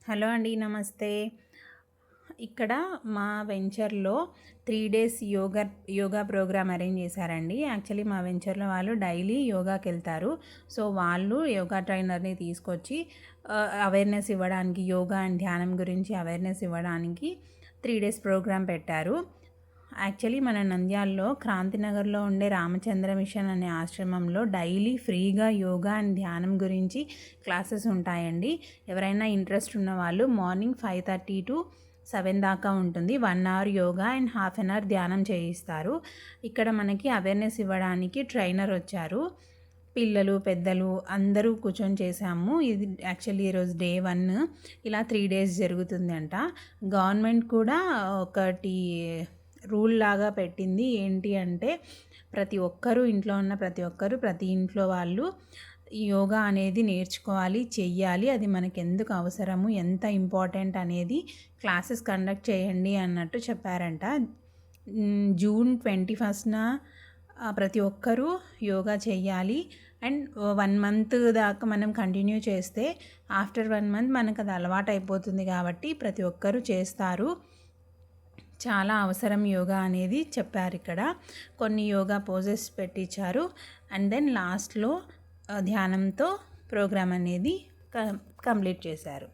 Hello అండి, నమస్తే. ఇక్కడ మా వెంచర్‌లో 3 డేస్ యోగా ప్రోగ్రామ్ అరేంజ్ చేశారండి. యాక్చువల్లీ మా వెంచర్‌లో వాళ్ళు డైలీ యోగాకెళ్తారు. సో, వాళ్ళు యోగా ట్రైనర్‌ని తీసుకొచ్చి అవేర్‌నెస్ ఇవ్వడానికి, యోగా అండ్ ధ్యానం గురించి అవేర్‌నెస్ ఇవ్వడానికి 3 డేస్ ప్రోగ్రామ్ పెట్టారు. యాక్చువల్లీ మన నంద్యాలలో క్రాంతినగర్లో ఉండే రామచంద్ర మిషన్ అనే ఆశ్రమంలో డైలీ ఫ్రీగా యోగా అండ్ ధ్యానం గురించి క్లాసెస్ ఉంటాయండి. ఎవరైనా ఇంట్రెస్ట్ ఉన్న వాళ్ళు మార్నింగ్ 5:30 to 7 దాకా ఉంటుంది. 1 hour yoga and half an hour ధ్యానం చేయిస్తారు. ఇక్కడ మనకి అవేర్నెస్ ఇవ్వడానికి ట్రైనర్ వచ్చారు. పిల్లలు, పెద్దలు అందరూ కూర్చొని చేశాము. ఇది యాక్చువల్లీ ఈరోజు డే 1. ఇలా 3 డేస్ జరుగుతుందంట. గవర్నమెంట్ కూడా ఒకటి రూల్ లాగా పెట్టింది. ఏంటి అంటే ప్రతి ఒక్కరూ, ఇంట్లో ఉన్న ప్రతి ఒక్కరూ, ప్రతి ఇంట్లో వాళ్ళు యోగా అనేది నేర్చుకోవాలి, చెయ్యాలి. అది మనకు ఎందుకు అవసరము, ఎంత ఇంపార్టెంట్ అనేది క్లాసెస్ కండక్ట్ చేయండి అన్నట్టు చెప్పారంట. జూన్ 21న ప్రతి ఒక్కరూ యోగా చెయ్యాలి. అండ్ 1 మంత్ దాకా మనం కంటిన్యూ చేస్తే ఆఫ్టర్ 1 మంత్ మనకు అది అలవాటు అయిపోతుంది. కాబట్టి ప్రతి ఒక్కరూ చేస్తారు. చాలా అవసరం యోగా అనేది చెప్పారు. ఇక్కడ కొన్ని యోగా పోజెస్ పెట్టించారు. అండ్ దెన్ లాస్ట్లో ధ్యానంతో ప్రోగ్రామ్ అనేది కంప్లీట్ చేశారు.